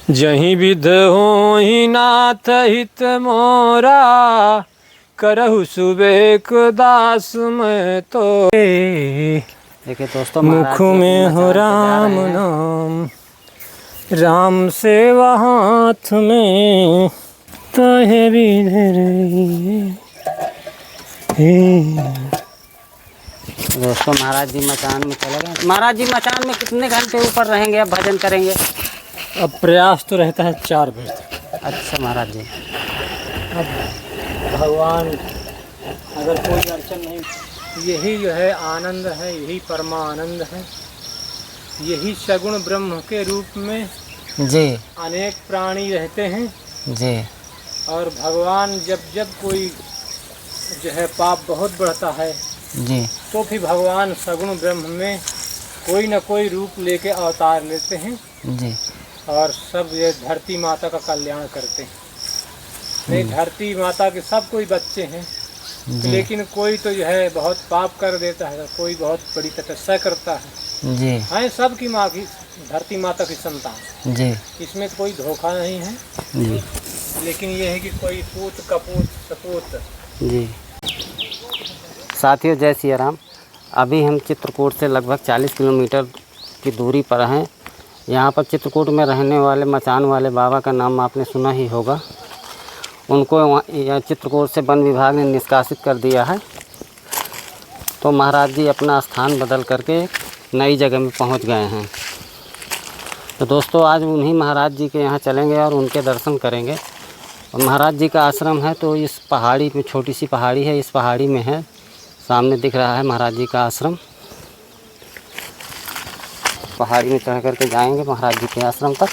जहीं विध होहि नाथ हित मोरा, करहु सुबेक दास मैं तो। देखिए दोस्तों, मुख में हो राम नाम, राम सेवा हाथ में, तहे विध रही। दोस्तों महाराज जी मचान में चले गए। महाराज जी मचान में कितने घंटे ऊपर रहेंगे, अब भजन करेंगे? अब प्रयास तो रहता है 4 बजे तक। अच्छा महाराज जी, अब भगवान अगर कोई अड़चन नहीं, यही जो है आनंद है, यही परमानंद है, यही सगुण ब्रह्म के रूप में जी अनेक प्राणी रहते हैं जी। और भगवान जब कोई जो है पाप बहुत बढ़ता है जी तो फिर भगवान सगुण ब्रह्म में कोई न कोई रूप लेके अवतार लेते हैं जी। और सब ये धरती माता का कल्याण करते हैं। नहीं, धरती माता के सब कोई बच्चे हैं, लेकिन कोई तो जो है बहुत पाप कर देता है, कोई बहुत बड़ी तपस्या करता है जी। हैं, सब की माँ की, धरती माता की संतान जी। इसमें तो कोई धोखा नहीं है जी लेकिन ये है कि कोई पूत कपूत सपूत। जी। साथियों जय सिया राम। अभी हम चित्रकूट से लगभग 40 किलोमीटर की दूरी पर हैं। यहाँ पर चित्रकूट में रहने वाले मचान वाले बाबा का नाम आपने सुना ही होगा। उनको यहाँ चित्रकूट से वन विभाग ने निष्कासित कर दिया है, तो महाराज जी अपना स्थान बदल करके नई जगह में पहुँच गए हैं। तो दोस्तों आज उन्हीं महाराज जी के यहाँ चलेंगे और उनके दर्शन करेंगे। और महाराज जी का आश्रम है तो इस पहाड़ी में, छोटी सी पहाड़ी है, इस पहाड़ी में है। सामने दिख रहा है महाराज जी का आश्रम। पहाड़ी में चढ़ करके जाएंगे महाराज जी के आश्रम तक।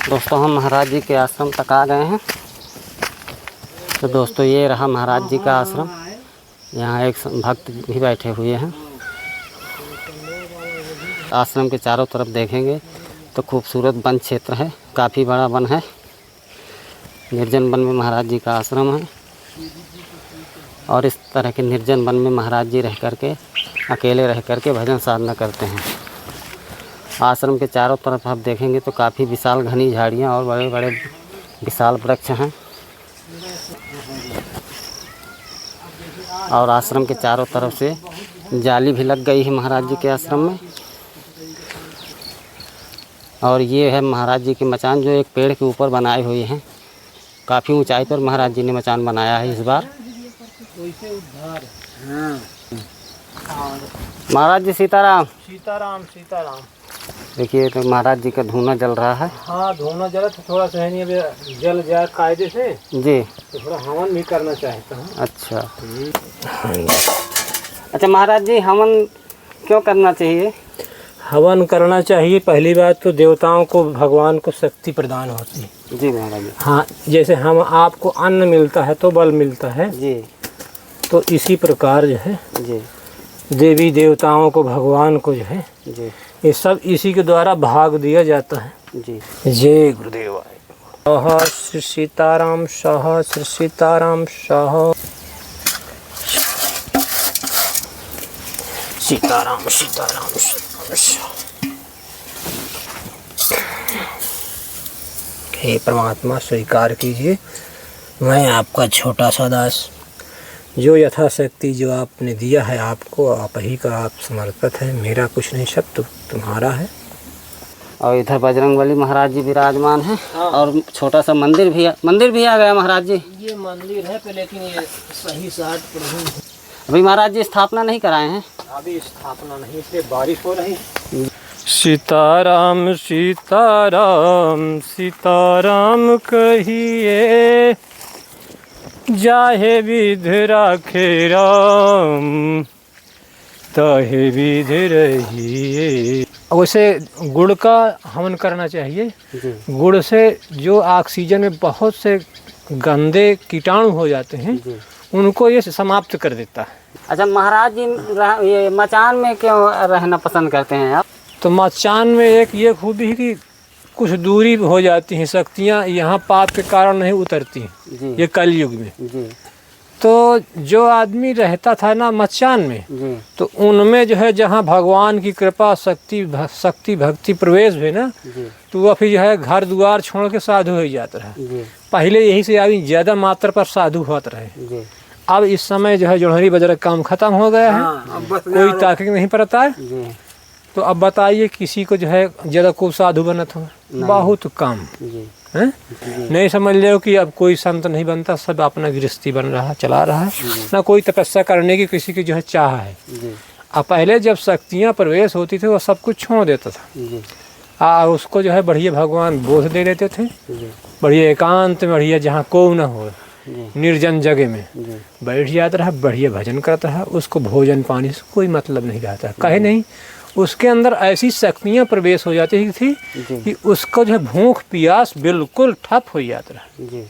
दोस्तों हम महाराज जी के आश्रम तक आ गए हैं। तो दोस्तों ये रहा महाराज जी का आश्रम। यहाँ एक भक्त भी बैठे हुए हैं। आश्रम के चारों तरफ देखेंगे तो खूबसूरत वन क्षेत्र है, काफ़ी बड़ा वन है। निर्जन वन में महाराज जी का आश्रम है और इस तरह के निर्जन वन में महाराज जी रह करके, अकेले रह करके भजन साधना करते हैं। आश्रम के चारों तरफ आप देखेंगे तो काफ़ी विशाल घनी झाड़ियाँ और बड़े बड़े विशाल वृक्ष हैं। और आश्रम के चारों तरफ से जाली भी लग गई है महाराज जी के आश्रम में। और ये है महाराज जी के मचान जो एक पेड़ के ऊपर बनाए हुए हैं। काफ़ी ऊंचाई पर महाराज जी ने मचान बनाया है इस बार। महाराज जी सीताराम। सीताराम सीताराम। देखिए तो महाराज जी का धूना जल रहा है। हाँ धूना जला तो थोड़ा सा है नहीं, जल जाए कायदे से जी, तो थोड़ा हवन भी करना चाहता हूँ। अच्छा अच्छा। महाराज जी हवन क्यों करना चाहिए? हवन करना चाहिए, पहली बात तो देवताओं को, भगवान को शक्ति प्रदान होती है। जी महाराज जी। हाँ, जैसे हम आपको अन्न मिलता है तो बल मिलता है जी, तो इसी प्रकार जो है जी, देवी देवताओं को, भगवान को जो है जी, ये सब इसी के द्वारा भाग दिया जाता है। जी। जय गुरुदेव। सह श्री सीताराम, सह श्री सीताराम, सह सीताराम सीताराम सीताराम। हे परमात्मा स्वीकार कीजिए, मैं आपका छोटा सा दास, जो यथाशक्ति जो आपने दिया है आपको, आप ही का आप समर्पित है। मेरा कुछ नहीं, सब तो तुम्हारा है। और इधर बजरंगबली महाराज जी विराजमान हैं। हाँ। और छोटा सा मंदिर भी आ गया महाराज जी। ये मंदिर है लेकिन ये सही साट पर नहीं है। अभी महाराज जी स्थापना नहीं कराए हैं? अभी स्थापना नहीं, इसलिए बारिश हो रही। सीताराम सीताराम सीताराम कहिए, जाहे विध राखे राम, ताहे विध रहिए। वैसे गुड़ का हवन करना चाहिए। गुड़ से जो ऑक्सीजन में बहुत से गंदे कीटाणु हो जाते हैं उनको ये समाप्त कर देता है। अच्छा महाराज जी ये मचान में क्यों रहना पसंद करते हैं आप? तो मचान में एक ये खूबी है कि कुछ दूरी हो जाती हैं, शक्तियाँ यहाँ पाप के कारण नहीं उतरती हैं। ये कलयुग में। जी। तो जो आदमी रहता था ना मचान में, जी तो उनमें जो है जहाँ भगवान की कृपा शक्ति भक्ति प्रवेश हुए ना, जी तो वह फिर जो है घर द्वार छोड़ के साधु हो जाता रहा। जी पहले यही से आदमी ज़्यादा मात्रा पर साधु होते रहे। जी। अब इस समय जो है जोड़हरी बजरग काम खत्म हो गया है, अब बस कोई ताकत नहीं पड़ता है। जी तो अब बताइए किसी को जो है ज़्यादा खूब साधु बनत हो, बहुत कम जी है। जी नहीं समझ लो कि अब कोई संत नहीं बनता, सब अपना गृहस्थी बन रहा चला रहा है, ना कोई तपस्या करने की किसी की जो है चाह है। जी अब पहले जब शक्तियाँ प्रवेश होती थी वो सब कुछ छोड़ देता था, जी उसको जो है बढ़िया भगवान बोध दे देते थे, जी बढ़िया एकांत में, बढ़िया जहाँ को न हो, जी निर्जन जगह में जी बैठ जाता रहा, बढ़िया भजन करता रहा। उसको भोजन पानी से कोई मतलब नहीं रहता, कहे नहीं उसके अंदर ऐसी शक्तियाँ प्रवेश हो जाती थी जी कि उसको जो है भूख प्यास बिल्कुल ठप हो जाता रहा। जी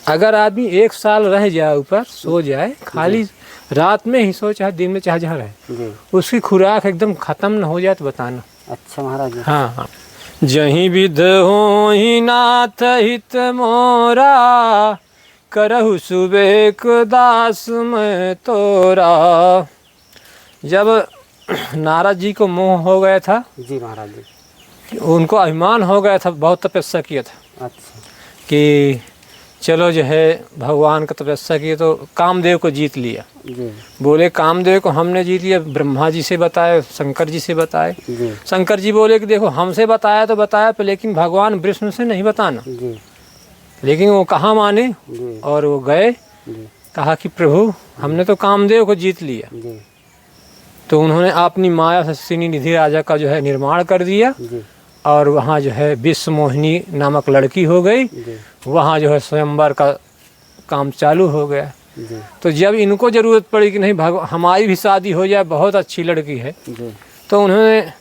अगर आदमी 1 साल रह जाए ऊपर सो जाए, खाली रात में ही सो चाहे दिन में चाहे जहाँ रहे, जी। उसकी खुराक एकदम खत्म न हो जाए तो बताना। अच्छा महाराज जी। हाँ हाँ। जहीं विध हो ही नाथ हित मोरा, करहु सुबेक दास में तोरा। जब नारद जी को मोह हो गया था, जी महाराज जी, उनको अभिमान हो गया था, बहुत तपस्या किया था अच्छा कि चलो जो है भगवान का तपस्या किया तो कामदेव को जीत लिया। जी बोले कामदेव को हमने जीत लिया, ब्रह्मा जी से बताए, शंकर जी से बताए। जी शंकर जी बोले कि देखो हमसे बताया तो बताया, लेकिन भगवान विष्णु से नहीं बताना। जी लेकिन वो कहाँ माने, जी और वो गए, जी कहा कि प्रभु हमने तो कामदेव को जीत लिया। जी तो उन्होंने अपनी माया से सिनी निधि राजा का जो है निर्माण कर दिया, जी और वहाँ जो है विश्व मोहिनी नामक लड़की हो गई। जी वहाँ जो है स्वयंवर का काम चालू हो गया। जी तो जब इनको ज़रूरत पड़ी कि नहीं हमारी भी शादी हो जाए, बहुत अच्छी लड़की है, जी तो उन्होंने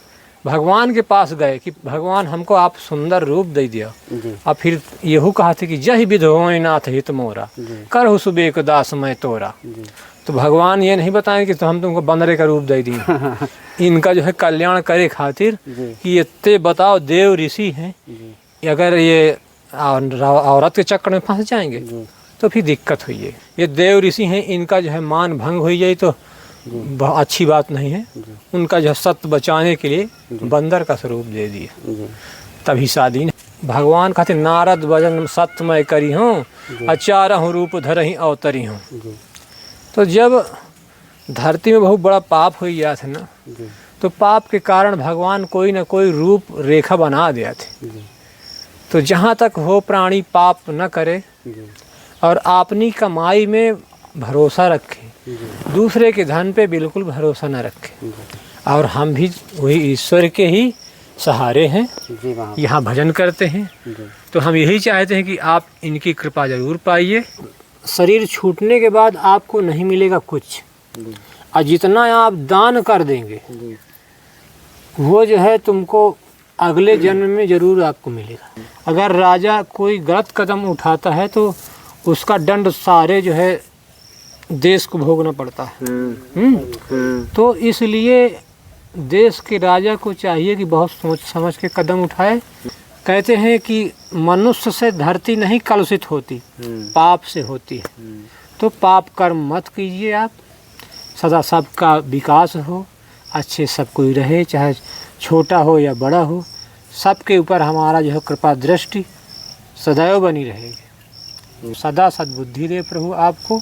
भगवान के पास गए कि भगवान हमको आप सुंदर रूप दे दिया। जी और फिर यहू कहा था कि जय विध होय नाथ हित मोरा, जी करहु सुबेक दास मैं तोरा। जी तो भगवान ये नहीं बताएं कि तो हम तुमको बंदरे का रूप दे दिए। इनका जो है कल्याण करे खातिर जी कि इतने बताओ देव ऋषि हैं, जी अगर ये औरत के चक्कर में फंस जाएंगे जी तो फिर दिक्कत हुई है। ये देव ऋषि हैं, इनका जो है मान भंग हो जाए तो बहुत अच्छी बात नहीं है। जी उनका जो है सत्य बचाने के लिए बंदर का स्वरूप दे दिए, जी तभी शादी नहीं। भगवान कहते नारद भजन सत्यमय करी हूँ, अचारहु रूप धरहि अवतरी हूँ। जी तो जब धरती में बहुत बड़ा पाप हो गया था ना, जी तो पाप के कारण भगवान कोई ना कोई रूप रेखा बना दिया थे। जी तो जहाँ तक हो प्राणी पाप न करे जी और अपनी कमाई में भरोसा रखे, जी दूसरे के धन पे बिल्कुल भरोसा न रखे। जी और हम भी वही ईश्वर के ही सहारे हैं, जी महाराज यहाँ भजन करते हैं। जी तो हम यही चाहते हैं कि आप इनकी कृपा जरूर पाइए। शरीर छूटने के बाद आपको नहीं मिलेगा कुछ, जी और जितना आप दान कर देंगे जी वो जो है तुमको अगले जन्म में जरूर आपको मिलेगा। अगर राजा कोई गलत कदम उठाता है तो उसका दंड सारे जो है देश को भोगना पड़ता है। तो इसलिए देश के राजा को चाहिए कि बहुत सोच समझ के कदम उठाए। कहते हैं कि मनुष्य से धरती नहीं कलुषित होती, पाप से होती है। तो पाप कर्म मत कीजिए आप, सदा सबका विकास हो, अच्छे सब कोई रहे, चाहे छोटा हो या बड़ा हो, सबके ऊपर हमारा जो है कृपा दृष्टि सदैव बनी रहेगी। सदा सद्बुद्धि दे प्रभु आपको,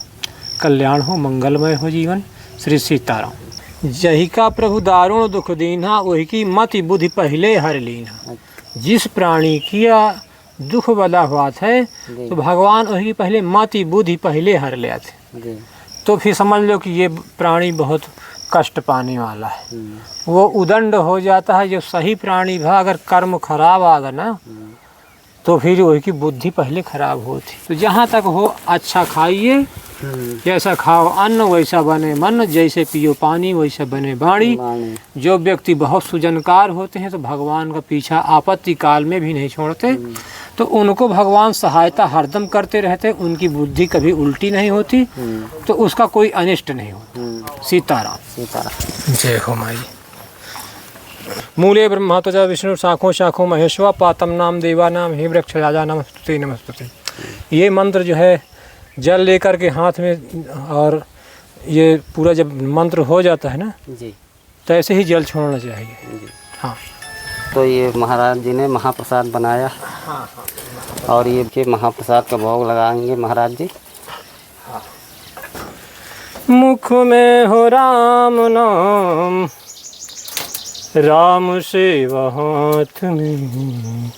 कल्याण हो, मंगलमय हो जीवन। श्री सीताराम। जही का प्रभु दारुण दुख दीन्हा, वही की मति बुद्धि पहले हर लीन्हा। जिस प्राणी किया दुख वाला हुआ थे तो भगवान वही पहले मति बुद्धि पहले हर ले थे। तो फिर समझ लो कि ये प्राणी बहुत कष्ट पाने वाला है, वो उदंड हो जाता है। जो सही प्राणी था अगर कर्म खराब आ गया ना तो फिर वही की बुद्धि पहले खराब होती। तो जहाँ तक हो अच्छा खाइए, जैसा खाओ अन्न वैसा बने मन, जैसे पियो पानी वैसा बने वाणी। जो व्यक्ति बहुत सुजनकार होते हैं तो भगवान का पीछा आपत्ति काल में भी नहीं छोड़ते, तो उनको भगवान सहायता हरदम करते रहते, उनकी बुद्धि कभी उल्टी नहीं होती, तो उसका कोई अनिष्ट नहीं होता। सीताराम। सीताराम। जय हो माई। मूले ब्रह्मा त्वचा विष्णु शाखों शाखों महेश्वर पातम नाम देवा नाम हे वृक्ष राजा नमस्तुते नमस्तुते। ये मंत्र जो है जल लेकर के हाथ में, और ये पूरा जब मंत्र हो जाता है ना जी तो ऐसे ही जल छोड़ना चाहिए। जी। हाँ तो ये महाराज जी ने महाप्रसाद बनाया। हाँ। और ये के महाप्रसाद का भोग लगाएंगे महाराज जी। मुख में हो राम नाम, राम सेवा हाथ में,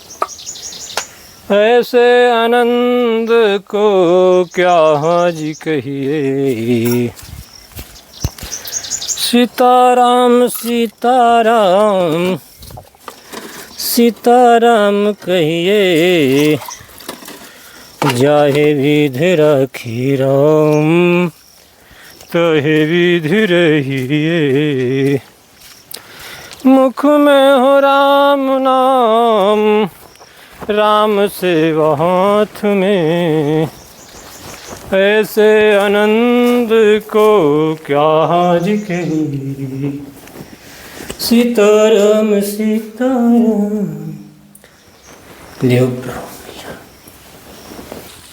ऐसे आनंद को क्या हाजी कहिए। सीताराम सीताराम सीताराम कहिए, जाहे विधि राखी राम, तहे विधि रहिए। मुख में हो राम नाम, राम सेवा हाथ में, ऐसे आनंद को क्या हाज कहिए। सीताराम सीताराम। लियो प्रभु।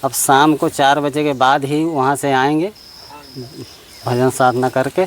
अब शाम को 4 बजे के बाद ही वहाँ से आएंगे भजन साधना करके।